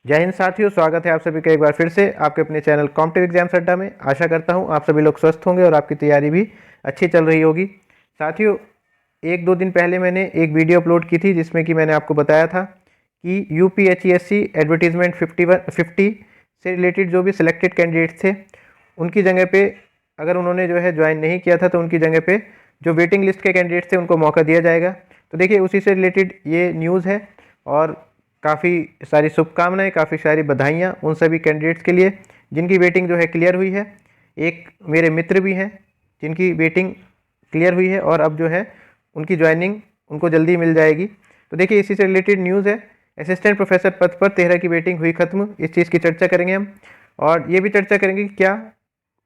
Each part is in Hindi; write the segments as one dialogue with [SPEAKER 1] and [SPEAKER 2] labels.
[SPEAKER 1] जय हिंद साथियों, स्वागत है आप सभी का एक बार फिर से आपके अपने चैनल कॉम्पिटिटिव एग्जाम्स अड्डा में। आशा करता हूं आप सभी लोग स्वस्थ होंगे और आपकी तैयारी भी अच्छी चल रही होगी। साथियों, एक दो दिन पहले मैंने एक वीडियो अपलोड की थी जिसमें कि मैंने आपको बताया था कि यूपीएचईएससी एडवर्टीजमेंट 50 से रिलेटेड जो भी सिलेक्टेड कैंडिडेट्स थे उनकी जगह पे अगर उन्होंने जो है ज्वाइन नहीं किया था तो उनकी जगह पे जो वेटिंग लिस्ट के कैंडिडेट्स थे उनको मौका दिया जाएगा। तो देखिए, उसी से रिलेटेड ये न्यूज़ है और काफ़ी सारी शुभकामनाएं, काफ़ी सारी बधाइयाँ उन सभी कैंडिडेट्स के लिए जिनकी वेटिंग जो है क्लियर हुई है। एक मेरे मित्र भी हैं जिनकी वेटिंग क्लियर हुई है और अब जो है उनकी ज्वाइनिंग उनको जल्दी मिल जाएगी। तो देखिए, इसी से रिलेटेड न्यूज़ है। असिस्टेंट प्रोफेसर पद पर 13 की वेटिंग हुई खत्म। इस चीज़ की चर्चा करेंगे हम और ये भी चर्चा करेंगे कि क्या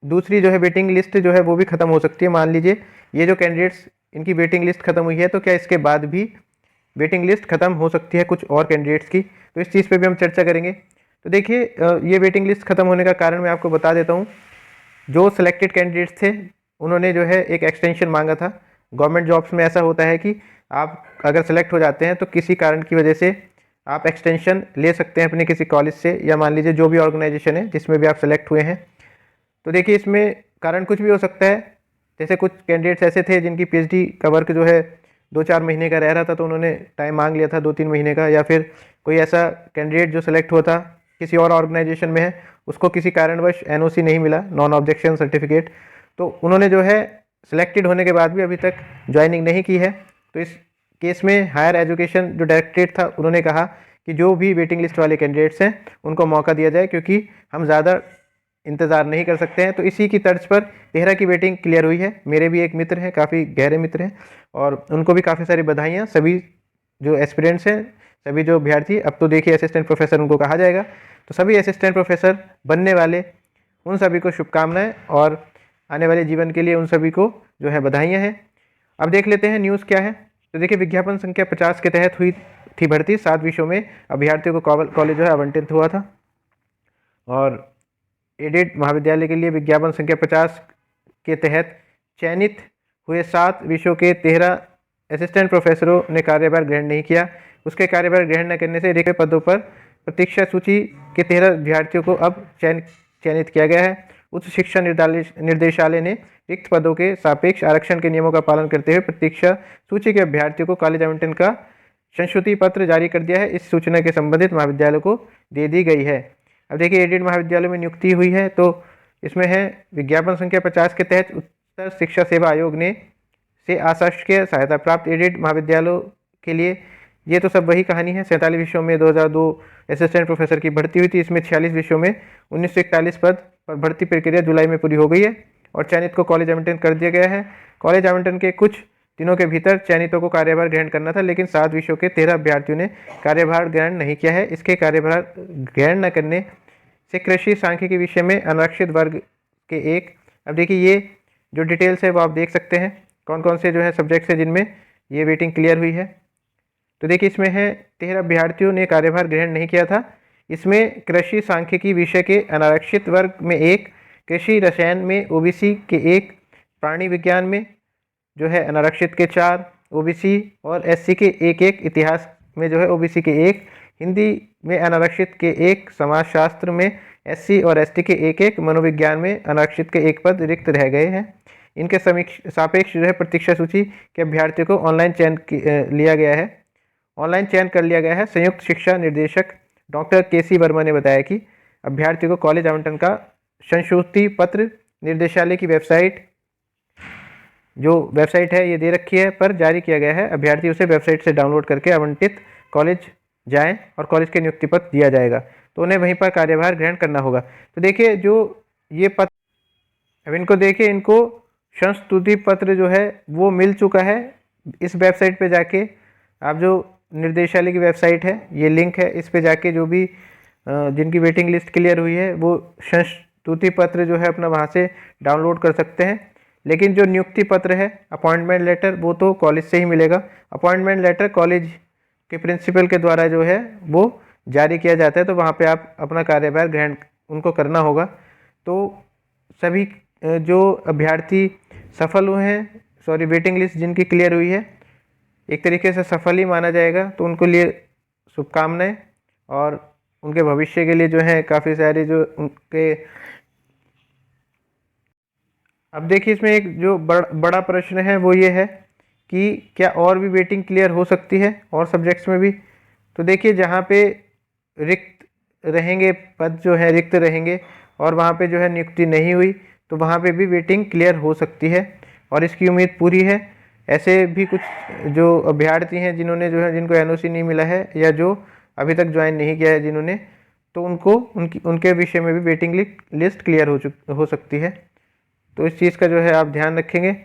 [SPEAKER 1] दूसरी जो है वेटिंग लिस्ट जो है वो भी ख़त्म हो सकती है। मान लीजिए ये जो कैंडिडेट्स इनकी वेटिंग लिस्ट ख़त्म हुई है तो क्या इसके बाद भी वेटिंग लिस्ट ख़त्म हो सकती है कुछ और कैंडिडेट्स की। तो इस चीज़ पे भी हम चर्चा करेंगे। तो देखिए, ये वेटिंग लिस्ट ख़त्म होने का कारण मैं आपको बता देता हूँ। जो सिलेक्टेड कैंडिडेट्स थे उन्होंने जो है एक एक्सटेंशन मांगा था। गवर्नमेंट जॉब्स में ऐसा होता है कि आप अगर सेलेक्ट हो जाते हैं तो किसी कारण की वजह से आप एक्सटेंशन ले सकते हैं अपने किसी कॉलेज से, या मान लीजिए जो भी ऑर्गेनाइजेशन है जिसमें भी आप सेलेक्ट हुए हैं। तो देखिए, इसमें कारण कुछ भी हो सकता है। जैसे कुछ कैंडिडेट्स ऐसे थे जिनकी पीएचडी का वर्क जो है 2-4 महीने का रह रहा था तो उन्होंने टाइम मांग लिया था 2-3 महीने का, या फिर कोई ऐसा कैंडिडेट जो सेलेक्ट हुआ था किसी और ऑर्गेनाइजेशन में है, उसको किसी कारणवश एनओसी नहीं मिला, नॉन ऑब्जेक्शन सर्टिफिकेट, तो उन्होंने जो है सिलेक्टेड होने के बाद भी अभी तक ज्वाइनिंग नहीं की है। तो इस केस में हायर एजुकेशन जो डायरेक्टरेट था उन्होंने कहा कि जो भी वेटिंग लिस्ट वाले कैंडिडेट्स हैं उनको मौका दिया जाए, क्योंकि हम ज़्यादा इंतज़ार नहीं कर सकते हैं। तो इसी की तर्ज पर 13 की वेटिंग क्लियर हुई है। मेरे भी एक मित्र हैं, काफ़ी गहरे मित्र हैं, और उनको भी काफ़ी सारी बधाइयाँ। सभी जो एस्पिरेंट्स हैं, सभी जो अभ्यर्थी, अब तो देखिए असिस्टेंट प्रोफेसर उनको कहा जाएगा, तो सभी असिस्टेंट प्रोफेसर बनने वाले उन सभी को शुभकामनाएं और आने वाले जीवन के लिए उन सभी को जो है बधाइयाँ हैं। अब देख लेते हैं न्यूज़ क्या है। तो देखिए, विज्ञापन संख्या 50 के तहत हुई थी भर्ती। 7 विषयों में अभ्यर्थियों को कॉलेज जो है आवंटित हुआ था, और एडेड महाविद्यालय के लिए विज्ञापन संख्या 50 के तहत चयनित हुए 7 विषयों के 13 असिस्टेंट प्रोफेसरों ने कार्यभार ग्रहण नहीं किया। उसके कार्यभार ग्रहण न करने से रिक्त पदों पर प्रतीक्षा सूची के 13 अभ्यर्थियों को अब चयनित किया गया है। उच्च शिक्षा निर्देशालय ने रिक्त पदों के सापेक्ष आरक्षण के नियमों का पालन करते हुए प्रतीक्षा सूची के अभ्यर्थियों को कॉलेज आवंटन का संशुति पत्र जारी कर दिया है। इस सूचना के संबंधित महाविद्यालय को दे दी गई है। अब देखिए, एडेड महाविद्यालयों में नियुक्ति हुई है, तो इसमें है विज्ञापन संख्या 50 के तहत उत्तर शिक्षा सेवा आयोग ने से अशासकीय सहायता प्राप्त एडेड महाविद्यालयों के लिए ये तो सब वही कहानी है। 47 विषयों में 2002 असिस्टेंट प्रोफेसर की भर्ती हुई थी। इसमें 46 विषयों में 1941 पद पर भर्ती प्रक्रिया जुलाई में पूरी हो गई है और चयनित को कॉलेज आवंटन कर दिया गया है। कॉलेज आवंटन के कुछ दिनों के भीतर चयनितों को कार्यभार ग्रहण करना था, लेकिन 7 विषयों के 13 अभ्यर्थियों ने कार्यभार ग्रहण नहीं किया है। इसके कार्यभार ग्रहण न करने से कृषि सांख्यिकी विषय में अनारक्षित वर्ग के एक, अब देखिए ये जो डिटेल्स है वो आप देख सकते हैं कौन कौन से जो है सब्जेक्ट्स हैं जिनमें ये वेटिंग क्लियर हुई है। तो देखिए, इसमें है 13 अभ्यर्थियों ने कार्यभार ग्रहण नहीं किया था। इसमें कृषि सांख्यिकी विषय के अनारक्षित वर्ग में एक, कृषि रसायन में ओबीसी के एक, प्राणी विज्ञान में जो है अनारक्षित के 4 ओबीसी और एससी के एक, इतिहास में जो है ओबीसी के एक, हिंदी में अनारक्षित के एक, समाजशास्त्र में एससी और एसटी के एक, मनोविज्ञान में अनारक्षित के एक पद रिक्त रह गए हैं। इनके सापेक्ष जो है प्रतीक्षा सूची के अभ्यर्थियों को ऑनलाइन चयन लिया गया है, ऑनलाइन चयन कर लिया गया है। संयुक्त शिक्षा निर्देशक डॉक्टर केसी वर्मा ने बताया कि अभ्यर्थियों को कॉलेज आवंटन का संशुति पत्र निर्देशालय की वेबसाइट, जो वेबसाइट है ये दे रखी है, पर जारी किया गया है। अभ्यर्थी उसे वेबसाइट से डाउनलोड करके आवंटित कॉलेज जाएं और कॉलेज के नियुक्ति पत्र दिया जाएगा, तो उन्हें वहीं पर कार्यभार ग्रहण करना होगा। तो देखिए, जो ये पत्र, अब इनको देखिए, इनको संस्तुति पत्र जो है वो मिल चुका है। इस वेबसाइट पे जाके आप, जो निर्देशालय की वेबसाइट है, ये लिंक है, इस पे जाके जो भी जिनकी वेटिंग लिस्ट क्लियर हुई है वो संस्तुति पत्र जो है अपना वहाँ से डाउनलोड कर सकते हैं। लेकिन जो नियुक्ति पत्र है, अपॉइंटमेंट लेटर, वो तो कॉलेज से ही मिलेगा। अपॉइंटमेंट लेटर कॉलेज के प्रिंसिपल के द्वारा जो है वो जारी किया जाता है, तो वहाँ पे आप अपना कार्यभार ग्रहण उनको करना होगा। तो सभी जो अभ्यर्थी सफल हुए हैं, सॉरी वेटिंग लिस्ट जिनकी क्लियर हुई है, एक तरीके से सफल ही माना जाएगा, तो उनको लिए शुभकामनाएं। और उनके भविष्य के लिए जो है काफ़ी सारे जो उनके। अब देखिए इसमें एक जो बड़ा प्रश्न है वो ये है कि क्या और भी वेटिंग क्लियर हो सकती है और सब्जेक्ट्स में भी। तो देखिए जहाँ पे रिक्त रहेंगे, पद जो है रिक्त रहेंगे और वहाँ पे जो है नियुक्ति नहीं हुई, तो वहाँ पे भी वेटिंग क्लियर हो सकती है और इसकी उम्मीद पूरी है। ऐसे भी कुछ जो अभ्यर्थी हैं जिन्होंने जो है जिनको एनओसी नहीं मिला है या जो अभी तक ज्वाइन नहीं किया है जिन्होंने, तो उनको उनके विषय में भी वेटिंग लिस्ट क्लियर हो सकती है। तो इस चीज़ का जो है आप ध्यान रखेंगे।